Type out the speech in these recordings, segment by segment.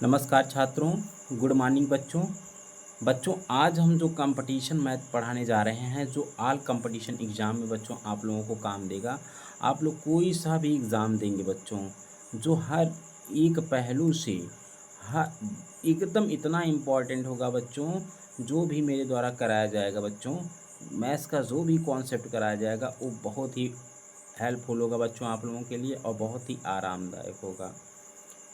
नमस्कार छात्रों, good morning बच्चों। आज हम जो कंपटीशन मैथ पढ़ाने जा रहे हैं, जो ऑल कंपटीशन एग्ज़ाम में बच्चों आप लोगों को काम देगा। आप लोग कोई सा भी एग्ज़ाम देंगे बच्चों, जो हर एक पहलू से हर एकदम इतना इम्पॉर्टेंट होगा बच्चों। जो भी मेरे द्वारा कराया जाएगा बच्चों, मैथ्स का जो भी कॉन्सेप्ट कराया जाएगा वो बहुत ही हेल्पफुल होगा बच्चों आप लोगों के लिए, और बहुत ही आरामदायक होगा।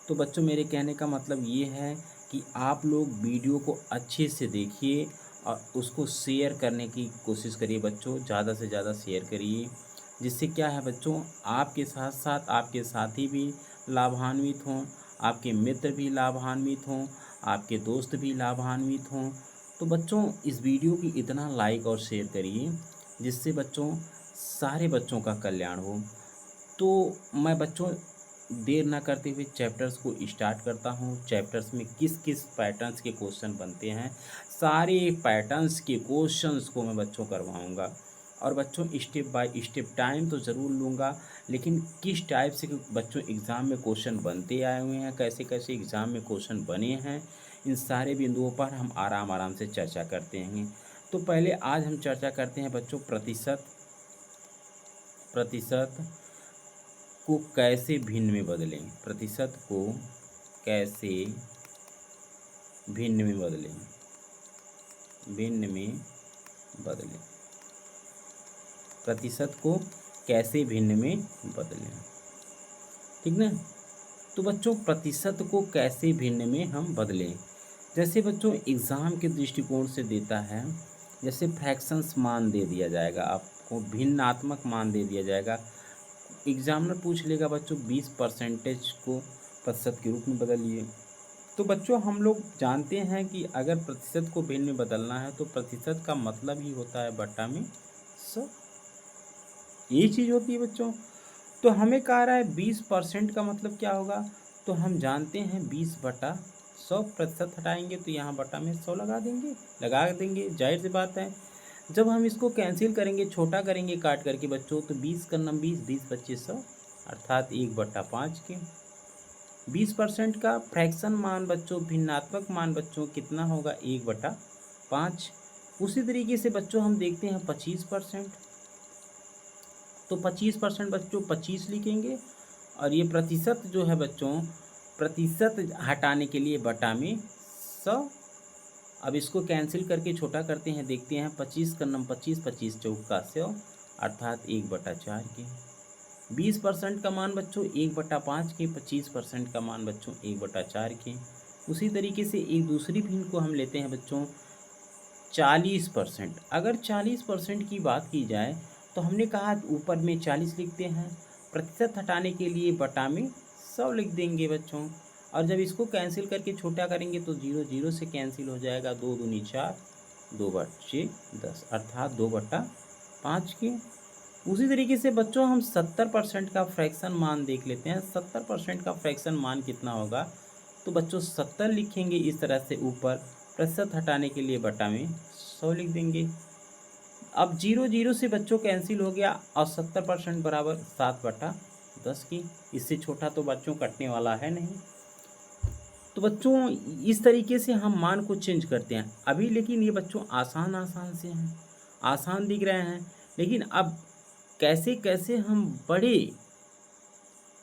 तो बच्चों, मेरे कहने का मतलब ये है कि आप लोग वीडियो को अच्छे से देखिए और उसको शेयर करने की कोशिश करिए बच्चों, ज़्यादा से ज़्यादा शेयर करिए। जिससे क्या है बच्चों, आपके साथ साथ आपके साथी भी लाभान्वित हों, आपके मित्र भी लाभान्वित हों, आपके दोस्त भी लाभान्वित हों। तो बच्चों, इस वीडियो की इतना लाइक और शेयर करिए जिससे बच्चों सारे बच्चों का कल्याण हो। तो मैं बच्चों देर ना करते हुए चैप्टर्स को स्टार्ट करता हूँ। चैप्टर्स में किस किस पैटर्न्स के क्वेश्चन बनते हैं, सारे पैटर्न्स के क्वेश्चंस को मैं बच्चों करवाऊँगा। और बच्चों स्टेप बाय स्टेप टाइम तो ज़रूर लूँगा, लेकिन किस टाइप से बच्चों एग्ज़ाम में क्वेश्चन बनते आए हुए हैं, कैसे कैसे एग्ज़ाम में क्वेश्चन बने हैं, इन सारे बिंदुओं पर हम आराम आराम से चर्चा करते हैं। तो पहले आज हम चर्चा करते हैं बच्चों प्रतिशत को कैसे भिन्न में बदलें। प्रतिशत को कैसे भिन्न में बदलें, भिन्न में बदलें, प्रतिशत को कैसे भिन्न में बदलें, ठीक ना। तो बच्चों, प्रतिशत को कैसे भिन्न में हम बदलें, जैसे बच्चों एग्ज़ाम के दृष्टिकोण से देता है। जैसे फ्रैक्शंस मान दे दिया जाएगा, आपको भिन्नात्मक मान दे दिया जाएगा। एग्जामिनर पूछ लेगा बच्चों 20% को प्रतिशत के रूप में बदलिए। तो बच्चों, हम लोग जानते हैं कि अगर प्रतिशत को भिन्न में बदलना है तो प्रतिशत का मतलब ही होता है बट्टा में 100, यही चीज़ होती है बच्चों। तो हमें कह रहा है 20% का मतलब क्या होगा, तो हम जानते हैं 20/100 प्रतिशत हटाएंगे तो यहाँ बट्टा में 100 लगा देंगे, जाहिर सी बात है। जब हम इसको कैंसिल करेंगे, छोटा करेंगे काट करके बच्चों, तो 20 का नम 20, 20/25 100, अर्थात 1/5 के 20% का फ्रैक्शन मान बच्चों, भिन्नात्मक मान बच्चों कितना होगा, 1/5। उसी तरीके से बच्चों हम देखते हैं 25%, तो 25% बच्चों 25 लिखेंगे। और ये प्रतिशत जो है बच्चों, प्रतिशत हटाने के लिए बटा में 100। अब इसको कैंसिल करके छोटा करते हैं, देखते हैं 25 का नम 25, 25 चौका 100, अर्थात 1/4 के 20% का मान बच्चों 1/5 के, 25% का मान बच्चों 1/4 के। उसी तरीके से एक दूसरी भिन्न को हम लेते हैं बच्चों 40%। अगर 40% की बात की जाए तो हमने कहा ऊपर में 40 लिखते हैं, प्रतिशत हटाने के लिए बटा में 100 लिख देंगे बच्चों। और जब इसको कैंसिल करके छोटा करेंगे तो 0 0 से कैंसिल हो जाएगा, 2 दूनी 4, 2/6 10, अर्थात 2/5 के। उसी तरीके से बच्चों हम 70% का फ्रैक्शन मान देख लेते हैं। 70% का फ्रैक्शन मान कितना होगा, तो बच्चों 70 लिखेंगे इस तरह से ऊपर, प्रतिशत हटाने के लिए बटा में 100 लिख देंगे। अब 0 0 से बच्चों कैंसिल हो गया, और 70% बराबर 7/10 की। इससे छोटा तो बच्चों कटने वाला है नहीं। तो बच्चों इस तरीके से हम मान को चेंज करते हैं अभी, लेकिन ये बच्चों आसान आसान से हैं, आसान दिख रहे हैं। लेकिन अब कैसे कैसे हम बड़े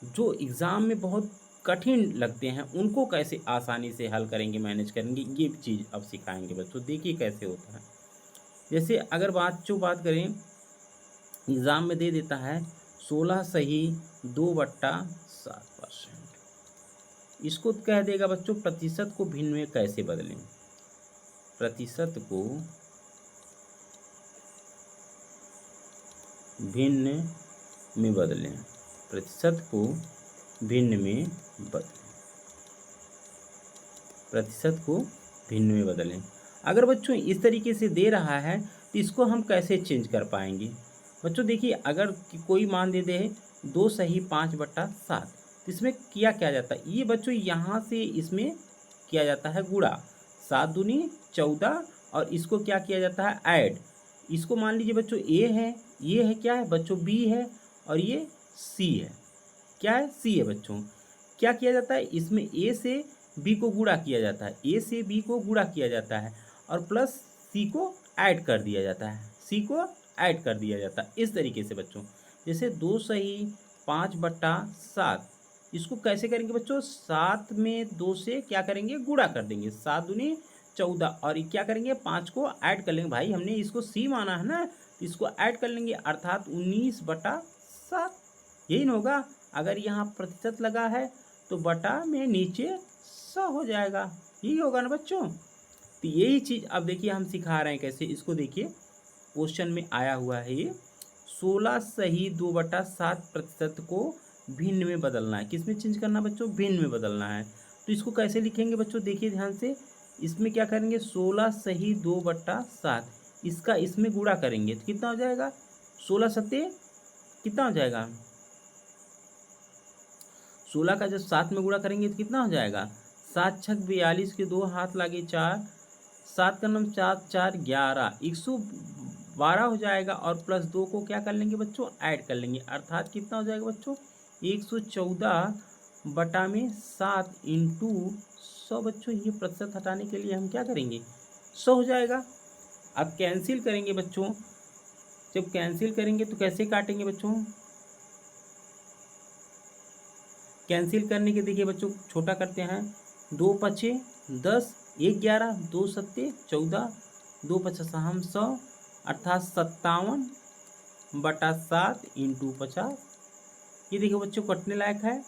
जो एग्ज़ाम में बहुत कठिन लगते हैं उनको कैसे आसानी से हल करेंगे, मैनेज करेंगे, ये चीज़ अब सिखाएंगे बच्चों। देखिए कैसे होता है। जैसे अगर बात करें, एग्ज़ाम में दे देता है 16 सही 2/7%। इसको कह देगा बच्चों प्रतिशत को भिन्न में कैसे बदलें। प्रतिशत को भिन्न में बदलें, प्रतिशत को भिन्न में बदलें, प्रतिशत को भिन्न में बदलें। अगर बच्चों इस तरीके से दे रहा है तो इसको हम कैसे चेंज कर पाएंगे बच्चों। देखिए अगर कोई मान दे दे 2 सही 5/7, तो इसमें किया क्या जाता है, ये बच्चों यहाँ से इसमें किया जाता है गुणा, 7 दूनी 14, और इसको क्या किया जाता है ऐड। इसको मान लीजिए बच्चों ए है, ये है क्या है बच्चों बी है, और ये सी है, क्या है सी है बच्चों। क्या किया जाता है, इसमें ए से बी को गुणा किया जाता है, ए से बी को गुणा किया जाता है और प्लस सी को ऐड कर दिया जाता है, सी को ऐड कर दिया जाता है। इस तरीके से बच्चों, जैसे 2 सही 5/7, इसको कैसे करेंगे बच्चों, 7 में 2 से क्या करेंगे, गुणा कर देंगे, 7 दूनी 14 और ये क्या करेंगे, 5 को ऐड कर लेंगे, भाई हमने इसको सी माना है ना, तो इसको ऐड कर लेंगे अर्थात 19/7। यही ना होगा, अगर यहाँ प्रतिशत लगा है तो बटा में नीचे 100 हो जाएगा, यही होगा ना बच्चों। तो यही चीज़ अब देखिए हम सिखा रहे हैं कैसे, इसको देखिए क्वेश्चन में आया हुआ है ये 16 सही 2/7% को भिन्न में बदलना है। किस में चेंज करना है बच्चों, भिन्न में बदलना है। तो इसको कैसे लिखेंगे बच्चों, देखिए ध्यान से, इसमें क्या करेंगे 16 सही 2/7, इसका इसमें गुणा करेंगे तो कितना हो जाएगा, 16 सत्ते कितना हो जाएगा, 16 का जब 7 में गुणा करेंगे तो कितना हो जाएगा, 7 छक 42 के 2 हाथ लागे 4, 7 का नम 4 4 11, 112 हो जाएगा और प्लस 2 को क्या कर लेंगे बच्चों, ऐड कर लेंगे अर्थात कितना हो जाएगा बच्चों, 114/7 इंटू 100। बच्चों ये प्रतिशत हटाने के लिए हम क्या करेंगे, 100 हो जाएगा। अब कैंसिल करेंगे बच्चों, जब कैंसिल करेंगे तो कैसे काटेंगे बच्चों, कैंसिल करने के देखिए बच्चों छोटा करते हैं, 2 पचे 10, 1 11, 2 सत्ते 14, 2 पचास हम 100 अर्थात 57/7 इंटू 50। ये देखो बच्चों कटने लायक है,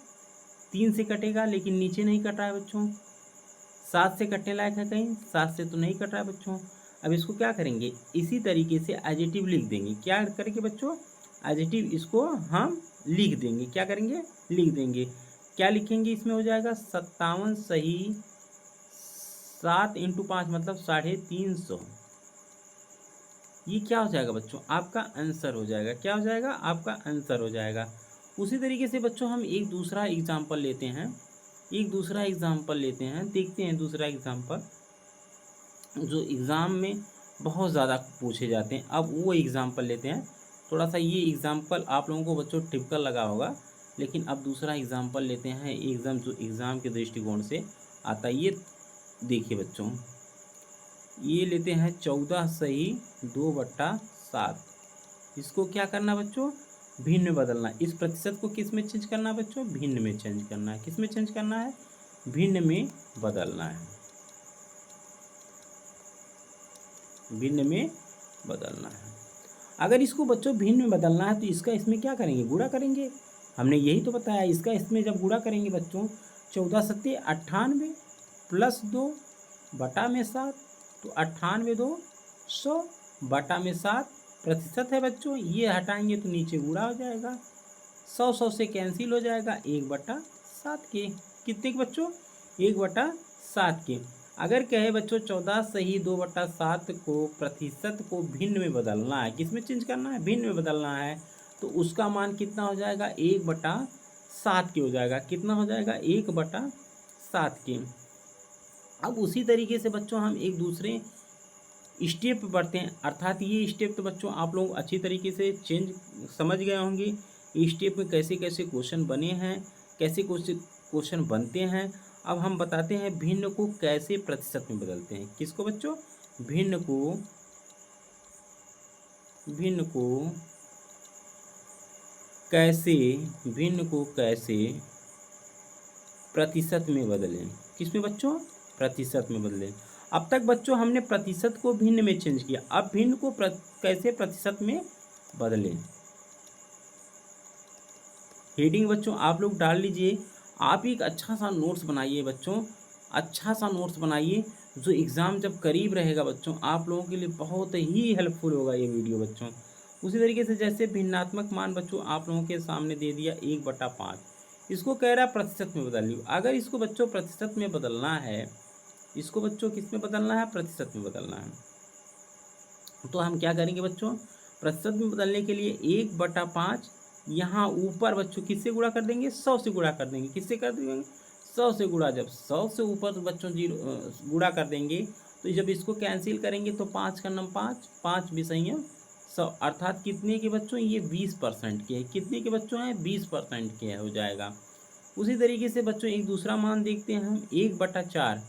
3 से कटेगा लेकिन नीचे नहीं कट रहा है बच्चों, 7 से कटने लायक है कहीं, 7 से तो नहीं कट रहा है बच्चों। अब इसको क्या करेंगे, इसी तरीके से एडिटिव लिख देंगे, क्या करेंगे बच्चों, एडिटिव इसको हम लिख देंगे, क्या करेंगे, लिख देंगे, क्या लिखेंगे, इसमें हो जाएगा 57 सही 7 इंटू 5 मतलब 350। ये क्या हो जाएगा बच्चों, आपका आंसर हो जाएगा, क्या हो जाएगा, आपका आंसर हो जाएगा। उसी तरीके से बच्चों हम एक दूसरा एग्जाम्पल लेते हैं, देखते हैं दूसरा एग्जाम्पल जो एग्ज़ाम में बहुत ज़्यादा पूछे जाते हैं। अब वो एग्ज़ाम्पल लेते हैं, थोड़ा सा ये एग्ज़ाम्पल आप लोगों को बच्चों टिपिकल लगा होगा, लेकिन अब दूसरा एग्ज़ाम्पल लेते हैं एग्ज़ाम जो एग्ज़ाम के दृष्टिकोण से आता है। ये देखिए बच्चों, ये लेते हैं 14 सही 2/7, इसको क्या करना बच्चों, भिन्न में बदलना है। इस प्रतिशत को किस में चेंज करना है बच्चों, भिन्न में चेंज करना है। किस में चेंज करना है, भिन्न में बदलना है, भिन्न में बदलना है। अगर इसको बच्चों भिन्न में बदलना है तो इसका इसमें क्या करेंगे, गुणा करेंगे, हमने यही तो बताया। इसका इसमें जब गुणा करेंगे बच्चों 14 सत्ते 98 प्लस 2 बटा में 7, तो 98 2 100 बटा में 7 प्रतिशत है बच्चों, ये हटाएंगे तो नीचे गुणा हो जाएगा, 100 से कैंसिल हो जाएगा, 1/7 के, कितने के बच्चों, 1/7 के। अगर कहे बच्चों 14 सही 2/7 को प्रतिशत को भिन्न में बदलना है, किस में चेंज करना है, भिन्न में बदलना है, तो उसका मान कितना हो जाएगा, 1/7 के हो जाएगा, कितना हो जाएगा, 1/7 के। अब उसी तरीके से बच्चों हम एक दूसरे स्टेप पे बढ़ते हैं, अर्थात ये स्टेप तो बच्चों आप लोग अच्छी तरीके से समझ गए होंगे, स्टेप में कैसे कैसे क्वेश्चन बने हैं, कैसे क्वेश्चन बनते हैं। अब हम बताते हैं भिन्न को कैसे प्रतिशत में बदलते हैं। किसको बच्चों, भिन्न को कैसे प्रतिशत में बदलें, किसमें बच्चों, प्रतिशत में बदलें। अब तक बच्चों हमने प्रतिशत को भिन्न में चेंज किया, अब भिन्न को कैसे प्रतिशत में बदलें। हेडिंग बच्चों आप लोग डाल लीजिए, आप एक अच्छा सा नोट्स बनाइए बच्चों, अच्छा सा नोट्स बनाइए, जो एग्ज़ाम जब करीब रहेगा बच्चों आप लोगों के लिए बहुत ही हेल्पफुल होगा ये वीडियो बच्चों। उसी तरीके से जैसे भिन्नात्मक मान बच्चों आप लोगों के सामने दे दिया 1/5, इसको कह रहा है प्रतिशत में बदल लीजिए। अगर इसको बच्चों प्रतिशत में बदलना है, इसको बच्चों किस में बदलना है, प्रतिशत में बदलना है, तो हम क्या करेंगे बच्चों, प्रतिशत में बदलने के लिए 1/5 यहाँ ऊपर बच्चों किससे गुणा कर देंगे, 100 से गुणा कर देंगे, किससे कर देंगे, 100 से गुणा। जब 100 से ऊपर तो बच्चों गुणा कर देंगे तो जब इसको कैंसिल करेंगे तो 5 का नम 5, 5 भी सही है 100, अर्थात कितने के बच्चों, ये 20% के हैं, कितने के बच्चों हैं, 20% के हो जाएगा। उसी तरीके से बच्चों एक दूसरा मान देखते हैं हम 1/4।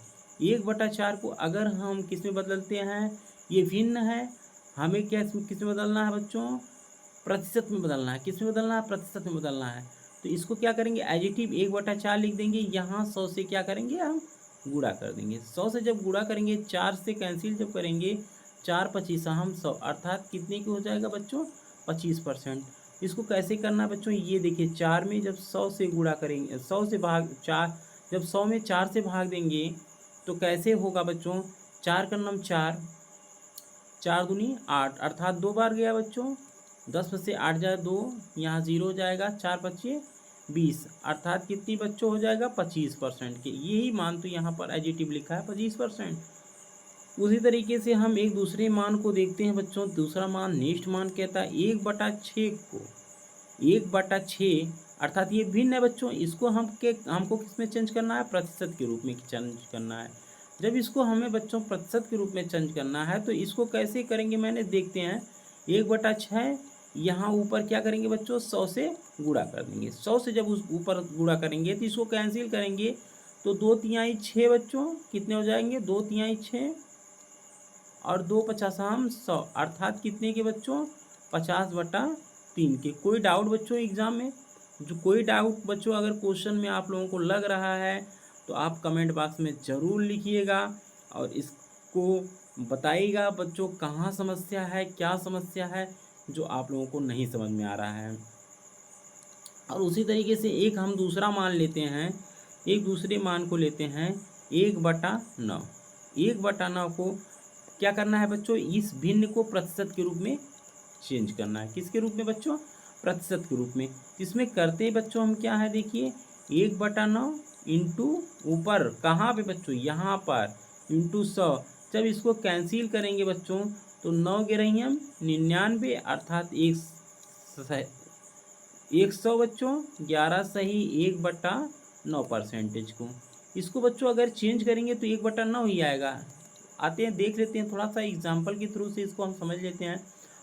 1/4 को अगर हम किस में बदलते हैं, ये भिन्न है, हमें क्या किस में बदलना है बच्चों, प्रतिशत में बदलना है। किस में बदलना है, प्रतिशत में बदलना है। तो इसको क्या करेंगे, एडिटिव 1/4 लिख देंगे, यहाँ 100 से क्या करेंगे हम गुणा कर देंगे। 100 से जब गुणा करेंगे, 4 से कैंसिल जब करेंगे, 4 पचीसा हम 100, अर्थात कितने की हो जाएगा बच्चों, 25%। इसको कैसे करना है बच्चों, ये देखिए 4 में जब 100 से गुणा करेंगे, 100 से भाग 4, जब 100 में 4 से भाग देंगे तो कैसे होगा बच्चों, 4 का नाम 4, 4 दूनी 8, अर्थात 2 बार गया बच्चों। 10 में से 8 जाए 2, यहाँ 0 हो जाएगा, 4 पच्चे 20, अर्थात कितनी बच्चों हो जाएगा, 25% के। यही मान तो यहाँ पर एडिटिव लिखा है 25%। उसी तरीके से हम एक दूसरे मान को देखते हैं बच्चों। दूसरा मान नेक्स्ट मान कहता है 1/6 को 1/6, अर्थात ये भिन्न है बच्चों। इसको हमको किस में चेंज करना है, प्रतिशत के रूप में चेंज करना है। जब इसको हमें बच्चों प्रतिशत के रूप में चेंज करना है तो इसको कैसे करेंगे, मैंने देखते हैं 1/6, यहाँ ऊपर क्या करेंगे बच्चों, 100 से गुणा कर देंगे। 100 से जब उस ऊपर गुणा करेंगे तो इसको कैंसिल करेंगे तो 2 तिहाई 6 बच्चों, कितने हो जाएंगे, 2 तिहाई 6 और 2 पचासा हम 100, अर्थात कितने के बच्चों, 50/3 के। कोई डाउट बच्चों एग्जाम में, जो कोई डाउट बच्चों अगर क्वेश्चन में आप लोगों को लग रहा है तो आप कमेंट बॉक्स में ज़रूर लिखिएगा और इसको बताइएगा बच्चों कहाँ समस्या है, क्या समस्या है जो आप लोगों को नहीं समझ में आ रहा है। और उसी तरीके से एक हम दूसरा मान लेते हैं, एक दूसरे मान को लेते हैं 1/9। 1/9 को क्या करना है बच्चों, इस भिन्न को प्रतिशत के रूप में चेंज करना है। किसके रूप में बच्चों, प्रतिशत के रूप में। इसमें करते बच्चों हम क्या है, देखिए 1/9 इंटू ऊपर कहाँ पे बच्चों, यहाँ पर, इंटू 100। जब इसको कैंसिल करेंगे बच्चों तो 9 के रही हम 99, अर्थात 100 बच्चों 11 सही 1/9 को। इसको बच्चों अगर चेंज करेंगे तो 1/9 ही आएगा। आते हैं देख लेते हैं, थोड़ा सा एग्जाम्पल के थ्रू से इसको हम समझ लेते हैं।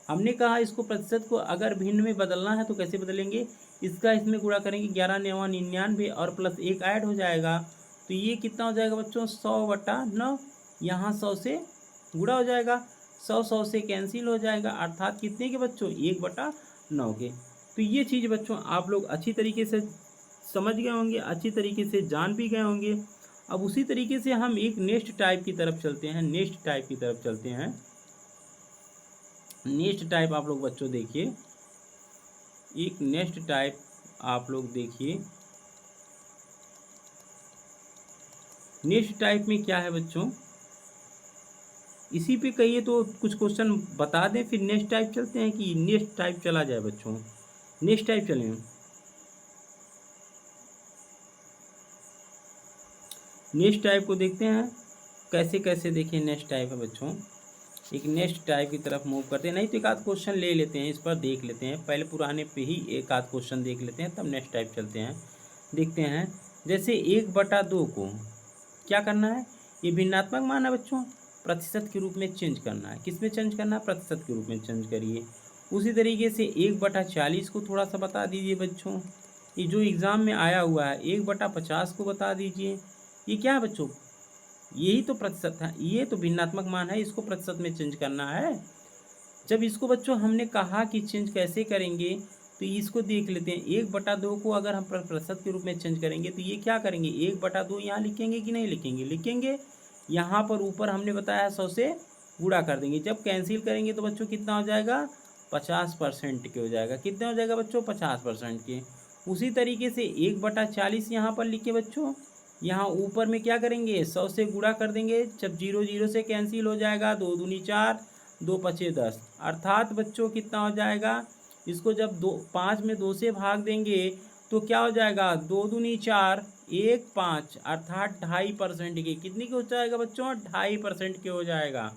हमने कहा इसको प्रतिशत को अगर भिन्न में बदलना है तो कैसे बदलेंगे, इसका इसमें गुणा करेंगे, 11 9 99 और प्लस 1 ऐड हो जाएगा तो ये कितना हो जाएगा बच्चों, 100/9। यहाँ 100 से गुणा हो जाएगा, 100 से कैंसिल हो जाएगा, अर्थात कितने के बच्चों, 1/9 के। तो ये चीज़ बच्चों आप लोग अच्छी तरीके से समझ गए होंगे, अच्छी तरीके से जान भी गए होंगे। अब उसी तरीके से हम एक नेक्स्ट टाइप की तरफ चलते हैं, नेक्स्ट टाइप की तरफ चलते हैं। नेक्स्ट टाइप आप लोग बच्चों देखिए, एक नेक्स्ट टाइप आप लोग देखिए। नेक्स्ट टाइप में क्या है बच्चों, इसी पे कहिए तो कुछ क्वेश्चन बता दें, फिर नेक्स्ट टाइप चलते हैं कि नेक्स्ट टाइप चला जाए बच्चों, नेक्स्ट टाइप चलें। नेक्स्ट टाइप को देखते हैं कैसे कैसे, देखिए नेक्स्ट टाइप है बच्चों। एक नेक्स्ट टाइप की तरफ मूव करते हैं, नहीं तो एक आध क्वेश्चन ले लेते हैं, इस पर देख लेते हैं, पहले पुराने पे ही एक आध क्वेश्चन देख लेते हैं तब नेक्स्ट टाइप चलते हैं। देखते हैं जैसे 1/2 को क्या करना है, ये भिन्नात्मक मान है बच्चों, प्रतिशत के रूप में चेंज करना है। किस में चेंज करना है, प्रतिशत के रूप में चेंज करिए। उसी तरीके से 1/40 को थोड़ा सा बता दीजिए बच्चों, ये जो एग्ज़ाम में आया हुआ है 1/50 को बता दीजिए। ये क्या है बच्चों, यही तो प्रतिशत है, ये तो भिन्नात्मक मान है, इसको प्रतिशत में चेंज करना है। जब इसको बच्चों हमने कहा कि चेंज कैसे करेंगे तो इसको देख लेते हैं। 1/2 को अगर हम प्रतिशत के रूप में चेंज करेंगे तो ये क्या करेंगे, 1/2 यहाँ लिखेंगे कि नहीं लिखेंगे, लिखेंगे। यहाँ पर ऊपर हमने बताया 100 से गुणा कर देंगे, जब कैंसिल करेंगे तो बच्चों कितना हो जाएगा, 50% के हो जाएगा। कितने हो जाएगा बच्चों, 50% के। उसी तरीके से 1/40 यहाँ पर लिखे बच्चों, यहाँ ऊपर में क्या करेंगे, 100 से गुणा कर देंगे, जब 0 0 से कैंसिल हो जाएगा, 2 दूनी 4 2 पचे 10, अर्थात बच्चों कितना हो जाएगा, इसको जब 5 में 2 से भाग देंगे तो क्या हो जाएगा, 2 दूनी 4 1 5, अर्थात 2.5% के। कितनी के हो जाएगा बच्चों, 2.5% के हो जाएगा।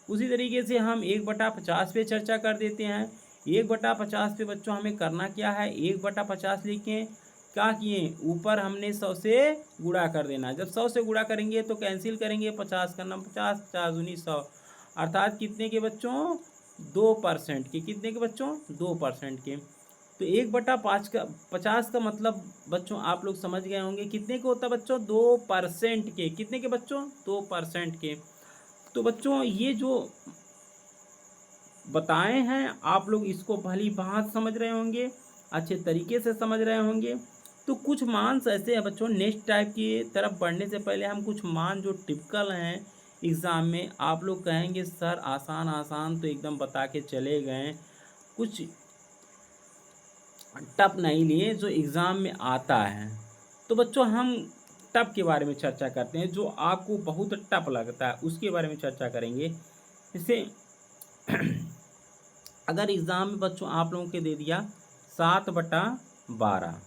उसी तरीके से हम 1/50 पे चर्चा कर देते हैं। 1/50 पे बच्चों हमें करना क्या है, 1/50 लिखें, क्या किए, ऊपर हमने 100 से गुणा कर देना। जब 100 से गुणा करेंगे तो कैंसिल करेंगे, 50 का नाम 50, 50 दूनी 100, अर्थात कितने के बच्चों, 2% के। कितने के बच्चों, 2% के। तो 1/5 का 50 का मतलब बच्चों आप लोग समझ गए होंगे कितने के होता है बच्चों, 2% के। कितने के बच्चों, 2% के। तो बच्चों ये जो बताए हैं आप लोग इसको भली भांति समझ रहे होंगे, अच्छे तरीके से समझ रहे होंगे। तो कुछ मान ऐसे हैं बच्चों, नेक्स्ट टाइप की तरफ बढ़ने से पहले हम कुछ मान जो टिपिकल हैं एग्ज़ाम में, आप लोग कहेंगे सर आसान आसान तो एकदम बता के चले गए, कुछ टफ नहीं लिए जो एग्ज़ाम में आता है। तो बच्चों हम टफ के बारे में चर्चा करते हैं, जो आपको बहुत टफ लगता है उसके बारे में चर्चा करेंगे। जैसे अगर एग्ज़ाम में बच्चों आप लोगों के दे दिया 7/12,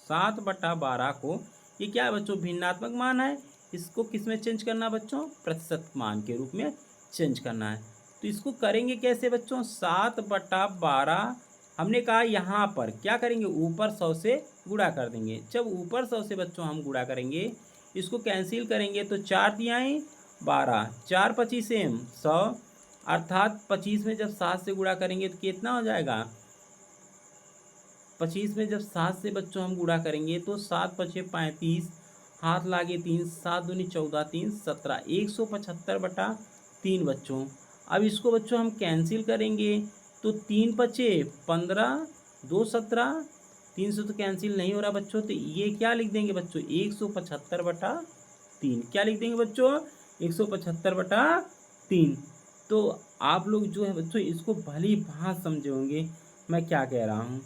7/12 को ये क्या है बच्चों, भिन्नात्मक मान है, इसको किस में चेंज करना बच्चों, प्रतिशत मान के रूप में चेंज करना है। तो इसको करेंगे कैसे बच्चों, 7/12 हमने कहा यहाँ पर क्या करेंगे, ऊपर 100 से गुणा कर देंगे। जब ऊपर 100 से बच्चों हम गुणा करेंगे, इसको कैंसिल करेंगे तो 4 तिहाई 12, 4 पचीसेम 100, अर्थात 25 में जब 7 से गुणा करेंगे तो कितना हो जाएगा, 25 में जब 7 से बच्चों हम गुणा करेंगे तो 7 पचे 35, हाथ लागे 3, 7 दूनी 14, 3 17, 175/3 बच्चों। अब इसको बच्चों हम कैंसिल करेंगे तो 3 पचे 15, 2 17, 3 से तो कैंसिल नहीं हो रहा बच्चों, तो ये क्या लिख देंगे बच्चों, 175/3। क्या लिख देंगे बच्चों, 175/3। तो आप लोग जो है बच्चों इसको भली भांति समझे होंगे मैं क्या कह रहा हूँ।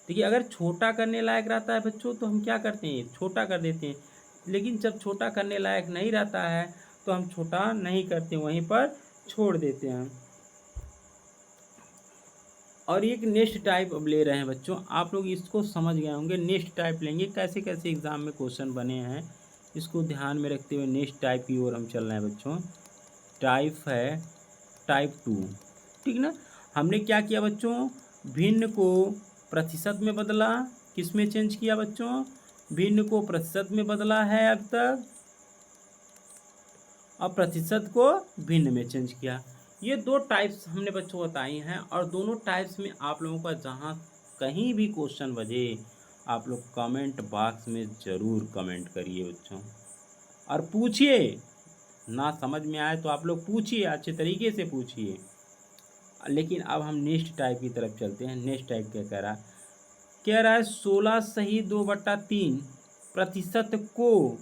देखिए अगर छोटा करने लायक रहता है बच्चों तो हम क्या करते हैं, छोटा कर देते हैं, लेकिन जब छोटा करने लायक नहीं रहता है तो हम छोटा नहीं करते, वहीं पर छोड़ देते हैं। और एक नेक्स्ट टाइप अब ले रहे हैं बच्चों, आप लोग इसको समझ गए होंगे। नेक्स्ट टाइप लेंगे, कैसे कैसे एग्जाम में क्वेश्चन बने हैं इसको ध्यान में रखते हुए नेक्स्ट टाइप की ओर हम चल रहे हैं बच्चों। टाइप है टाइप 2, ठीक ना। हमने क्या किया बच्चों, भिन्न को प्रतिशत में बदला, किस में चेंज किया बच्चों, भिन्न को प्रतिशत में बदला है अब तक, और प्रतिशत को भिन्न में चेंज किया। ये 2 टाइप्स हमने बच्चों बताई हैं, और दोनों टाइप्स में आप लोगों का जहाँ कहीं भी क्वेश्चन बजे आप लोग कमेंट बॉक्स में ज़रूर कमेंट करिए बच्चों, और पूछिए, ना समझ में आए तो आप लोग पूछिए, अच्छे तरीके से पूछिए। लेकिन अब हम नेक्स्ट टाइप की तरफ चलते हैं। नेक्स्ट टाइप क्या कह रहा है, कह रहा है 16 सही 2/3 प्रतिशत को,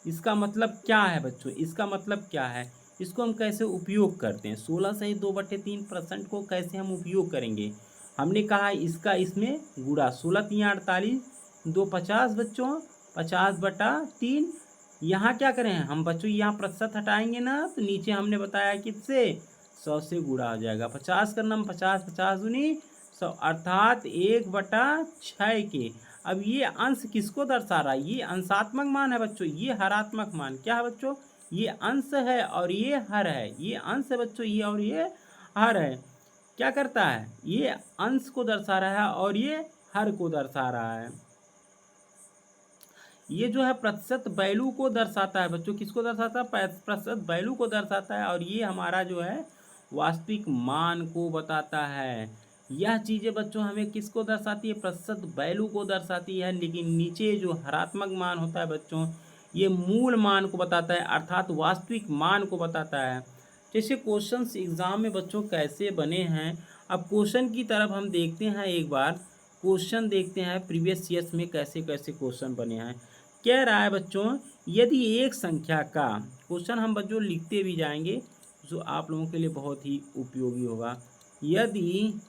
इसका मतलब क्या है बच्चों, इसका मतलब क्या है, इसको हम कैसे उपयोग करते हैं, 16 सही 2/3% को कैसे हम उपयोग करेंगे। हमने कहा इसका इसमें गुणा, 16 3 48, 2 50 बच्चों, 50/3। यहाँ क्या करें हम बच्चों, यहाँ प्रतिशत हटाएंगे ना तो नीचे हमने बताया किससे, 100 से गुणा हो जाएगा। 50 का नाम 50, 50 दूनी 100, अर्थात 1/6 के। अब ये अंश किसको दर्शा रहा है, ये अंशात्मक मान है बच्चों, ये हरात्मक मान क्या है बच्चों, ये अंश है और ये हर है, ये अंश है बच्चों ये, और ये हर है। क्या करता है, ये अंश को दर्शा रहा है और ये हर को दर्शा रहा है। ये जो है प्रतिशत वैल्यू को दर्शाता है बच्चों, किसको दर्शाता है, प्रतिशत वैल्यू को दर्शाता है, और ये हमारा जो है वास्तविक मान को बताता है। यह चीज़ें बच्चों हमें किसको दर्शाती है, प्रतिशत वैल्यू को दर्शाती है। लेकिन नीचे जो हरात्मक मान होता है बच्चों, ये मूल मान को बताता है, अर्थात वास्तविक मान को बताता है। जैसे क्वेश्चंस एग्जाम में बच्चों कैसे बने हैं, अब क्वेश्चन की तरफ हम देखते हैं, एक बार क्वेश्चन देखते हैं प्रीवियस ईयर्स में कैसे कैसे क्वेश्चन बने हैं। कह रहा है बच्चों, यदि एक संख्या का, क्वेश्चन हम बच्चों लिखते भी जाएंगे जो आप लोगों के लिए बहुत ही उपयोगी होगा। यदि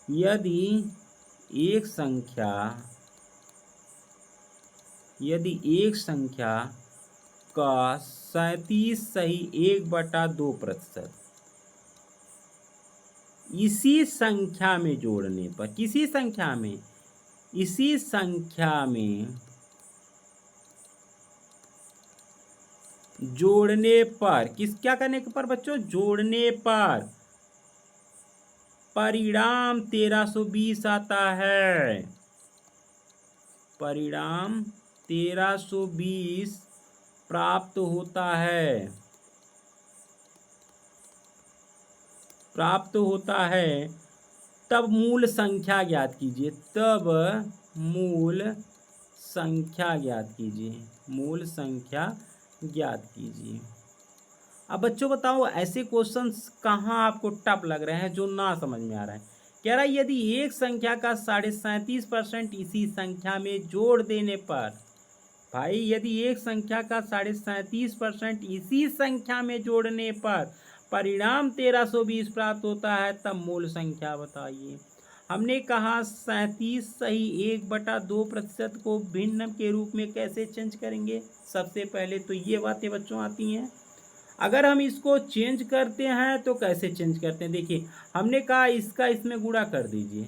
यदि एक संख्या यदि एक संख्या का 37 सही 1/2% इसी संख्या में जोड़ने पर, किसी संख्या में, इसी संख्या में जोड़ने पर, किस क्या करने पर बच्चों, जोड़ने पर परिणाम 1320 आता है, परिणाम 1320 प्राप्त होता है, प्राप्त होता है। तब मूल संख्या ज्ञात कीजिए, तब मूल संख्या ज्ञात कीजिए, मूल संख्या ज्ञात कीजिए। अब बच्चों बताओ ऐसे क्वेश्चंस कहाँ आपको टफ लग रहे हैं जो ना समझ में आ रहा है। कह रहा है यदि एक संख्या का 37.5% इसी संख्या में जोड़ देने पर, भाई यदि एक संख्या का 37.5% इसी संख्या में जोड़ने पर परिणाम 1320 प्राप्त होता है, तब मूल संख्या बताइए। हमने कहा 37 सही 1/2% को भिन्न के रूप में कैसे चेंज करेंगे। सबसे पहले तो ये बातें बच्चों आती हैं। अगर हम इसको चेंज करते हैं तो कैसे चेंज करते हैं, देखिए हमने कहा इसका इसमें गुणा कर दीजिए,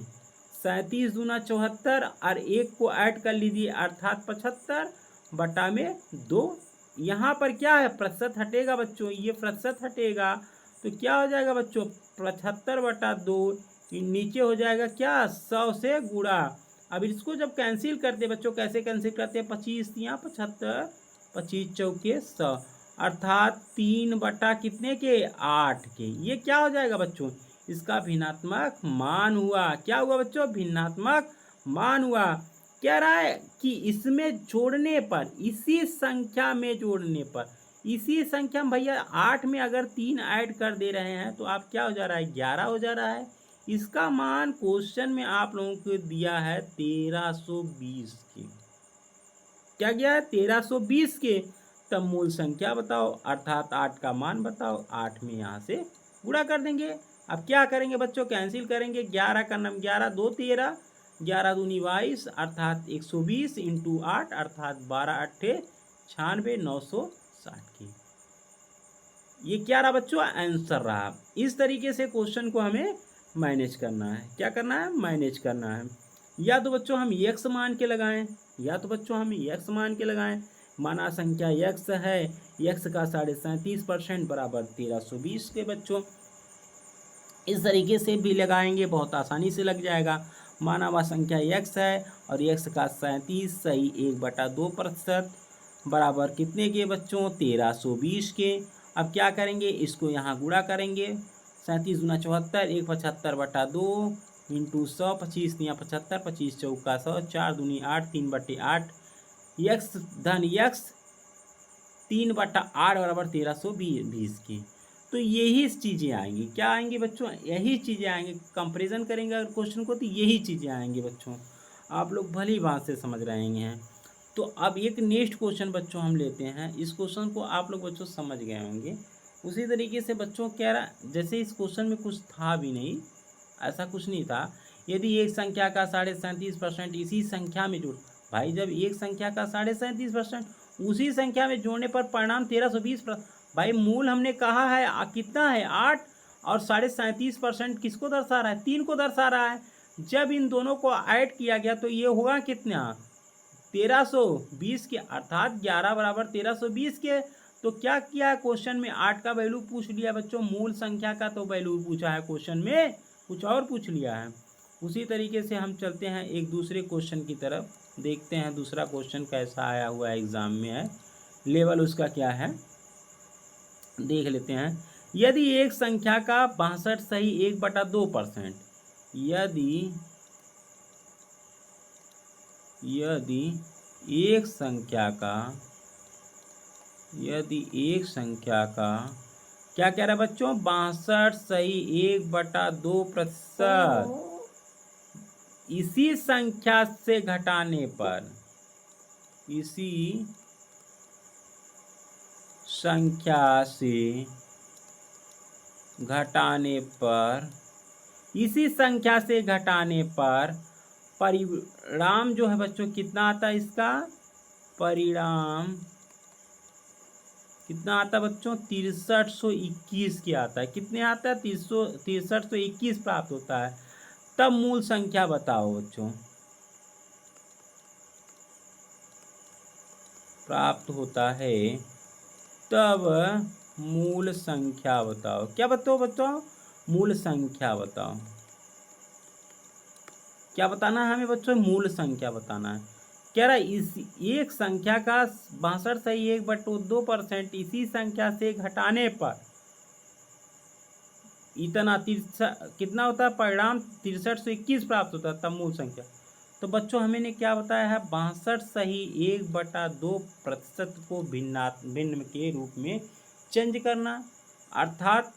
37 दूना 74 और 1 को ऐड कर लीजिए अर्थात 75 बटा में 2। यहाँ पर क्या है, प्रतिशत हटेगा बच्चों, ये प्रतिशत हटेगा तो क्या हो जाएगा बच्चों, 75/2 नीचे हो जाएगा क्या, 100 से गुणा। अब इसको जब कैंसिल करते हैं बच्चों, कैसे कैंसिल करते हैं, 25 या 75, 25 चौके 100 अर्थात 3 बटा कितने के, 8 के। ये क्या हो जाएगा बच्चों, इसका भिन्नात्मक मान हुआ। क्या हुआ बच्चों, भिन्नात्मक मान हुआ। कह रहा है कि इसमें जोड़ने पर, इसी संख्या में जोड़ने पर, इसी संख्या में भैया 8 में अगर 3 ऐड कर दे रहे हैं तो आप क्या हो जा रहा है, 11 हो जा रहा है। इसका मान क्वेश्चन में आप लोगों को दिया है 1320 के। क्या गया है, 1320 के। तब मूल संख्या बताओ अर्थात 8 का मान बताओ, 8 में यहाँ से गुणा कर देंगे। अब क्या करेंगे बच्चों, कैंसिल करेंगे, 11 का नाम 11 2 13, 11 दूनी 22 अर्थात 120 इंटू 8 अर्थात 12 8 96 960 की। ये क्या रहा बच्चों, आंसर रहा। इस तरीके से क्वेश्चन को हमें मैनेज करना है। क्या करना है, मैनेज करना है। या तो बच्चों हम x मान के लगाएं, या तो बच्चों हम x मान के लगाएं। माना संख्या x है, x का 37.5% बराबर 1320 के। बच्चों इस तरीके से भी लगाएंगे, बहुत आसानी से लग जाएगा। माना हुआ संख्या x है और x का 37 सही 1/2% बराबर कितने के बच्चों, 1320 के। अब क्या करेंगे, इसको यहाँ गुणा करेंगे, 37 दूना 74, 1 75/2 इंटू 100, 25 या 75, 25 चौका 100, 4 दूनी 8, 3/8 यक्स धन यक्स 3/8 बराबर 1320 की। तो यही चीज़ें आएंगी। क्या आएंगी बच्चों, यही चीज़ें आएंगी। कंपैरिजन करेंगे अगर क्वेश्चन को तो यही चीज़ें आएंगी बच्चों। आप लोग भली बात से समझ रहे हैं। तो अब एक नेक्स्ट क्वेश्चन बच्चों हम लेते हैं। इस क्वेश्चन को आप लोग बच्चों समझ गए होंगे। उसी तरीके से बच्चों कह रहा, जैसे इस क्वेश्चन में कुछ था भी नहीं, ऐसा कुछ नहीं था। यदि एक संख्या का 37.5% इसी संख्या में जोड़, भाई जब एक संख्या का 37.5% उसी संख्या में जोड़ने पर परिणाम 1320, भाई मूल हमने कहा है कितना है 8 और 37.5% किसको दर्शा रहा है, 3 को दर्शा रहा है। जब इन दोनों को ऐड किया गया तो ये होगा कितना, 1320 के अर्थात 11 बराबर 1320 के। तो क्या किया है क्वेश्चन में, 8 का वैल्यू पूछ लिया बच्चों, मूल संख्या का तो वैल्यू पूछा है क्वेश्चन में, कुछ और पूछ लिया है। उसी तरीके से हम चलते हैं एक दूसरे क्वेश्चन की तरफ, देखते हैं दूसरा क्वेश्चन कैसा आया हुआ एग्जाम में है, लेवल उसका क्या है देख लेते हैं। यदि एक संख्या का 62 सही 1/2%, यदि एक संख्या का क्या कह रहा है बच्चों, 62 सही 1/2% इसी संख्या से घटाने पर, इसी संख्या से घटाने पर परिणाम जो है बच्चों कितना आता है, इसका परिणाम कितना आता है बच्चों, 6321 के आता है। कितने आता है, 6321 प्राप्त होता है। तब मूल संख्या बताओ बच्चों, प्राप्त होता है तब मूल संख्या बताओ। क्या बताओ बच्चों, मूल संख्या बताओ। क्या बताना है हमें बच्चों, मूल संख्या बताना है। कह रहा है इस एक संख्या का 62 सही 1/2% इसी संख्या से घटाने पर, इतना कितना होता है परिणाम 6321 प्राप्त होता है, तब मूल संख्या। तो बच्चों हमें क्या बताया है, 62 1/2% को भिन्न के रूप में चेंज करना। अर्थात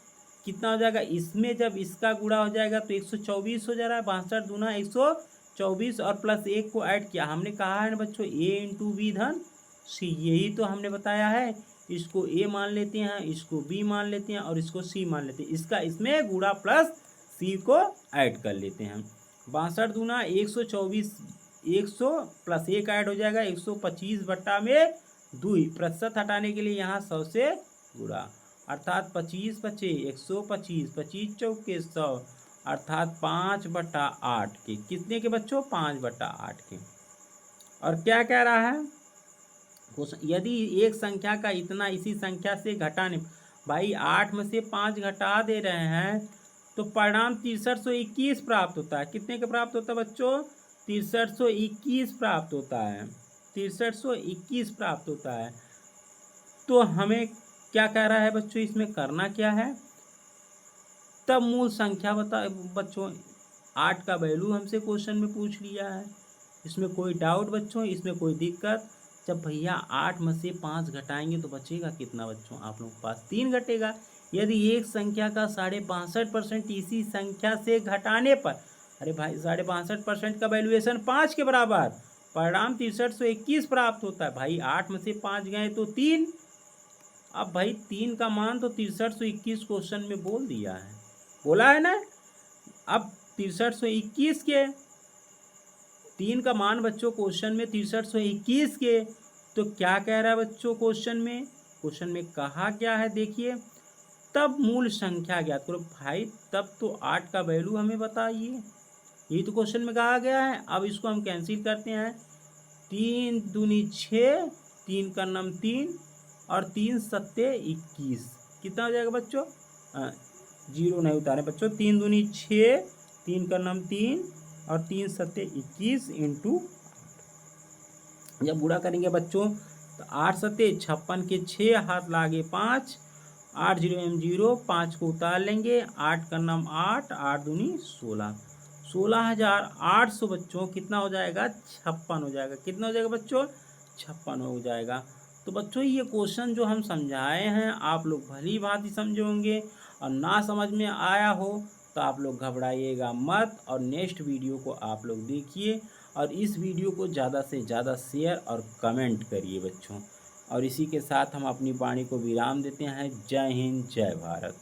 कितना हो जाएगा, इसमें जब इसका गुणा हो जाएगा तो 124 हो जा रहा है, 62 दूना 124 और प्लस 1 को ऐड किया। हमने कहा है ना बच्चों a इंटू बी धन सी, यही तो हमने बताया है। इसको a मान लेते हैं, इसको b मान लेते हैं और इसको c मान लेते हैं। इसका इसमें गुणा प्लस c को ऐड कर लेते हैं। 62 दूना 124, 100 प्लस 1 ऐड हो जाएगा 125 बट्टा में 2, प्रतिशत हटाने के लिए यहाँ 100 से गुणा, अर्थात 25 बचे 125, 25 चौके 100, अर्थात 5/8 के। कितने के बच्चों, 5/8 के। और क्या कह रहा है, यदि एक संख्या का इतना इसी संख्या से घटाने, भाई 8 में से 5 घटा दे रहे हैं तो परिणाम 6321 प्राप्त होता है। कितने का प्राप्त होता है बच्चों, 6321 प्राप्त होता है, 6321 प्राप्त होता है। तो हमें क्या कह रहा है बच्चों, इसमें करना क्या है, तब मूल संख्या बता बच्चों। 8 का वैल्यू हमसे क्वेश्चन में पूछ लिया है, इसमें कोई डाउट बच्चों, इसमें कोई दिक्कत। जब भैया 8 में से 5 घटाएंगे तो बचेगा कितना बच्चों, आप लोगों के पास 3 घटेगा। यदि एक संख्या का 62.5% इसी संख्या से घटाने पर, अरे भाई 62.5% का वैल्यूएशन 5 के बराबर, परिणाम 6321 प्राप्त होता है। भाई 8 में से 5 गए तो 3, अब भाई 3 का मान तो 6321 क्वेश्चन में बोल दिया है, बोला है ना। अब 6321 के 3 का मान बच्चों क्वेश्चन में 6321 के, तो क्या कह रहा है बच्चों क्वेश्चन में कहा क्या है, देखिए, तब मूल संख्या ज्ञात करो। भाई तब तो 8 का वैल्यू हमें बताइए, यही तो क्वेश्चन में कहा गया है। अब इसको हम कैंसिल करते हैं, 3 दूनी 6, 3 का नम 3 और 3 सत्ते 21, कितना हो जाएगा बच्चों, 0 नहीं उतारे बच्चों, 3 दूनी 6, 3 का नम 3 और 3 सत्ते 21 इंटू, जब बुरा करेंगे बच्चों तो 8 सत्ते 56 के 6, हाथ लागे 5, 8 0 एम 0, 5 को उतार लेंगे, 8 का नाम 8, 8 दूनी 16, 16,800 बच्चों कितना हो जाएगा, 56 हो जाएगा। कितना हो जाएगा बच्चों, 56 हो जाएगा। तो बच्चों ये क्वेश्चन जो हम समझाए हैं आप लोग भली भांति समझे होंगे, और ना समझ में आया हो तो आप लोग घबराइएगा मत, और नेक्स्ट वीडियो को आप लोग देखिए, और इस वीडियो को ज़्यादा से ज़्यादा शेयर और कमेंट करिए बच्चों। और इसी के साथ हम अपनी वाणी को विराम देते हैं। जय हिंद, जय भारत।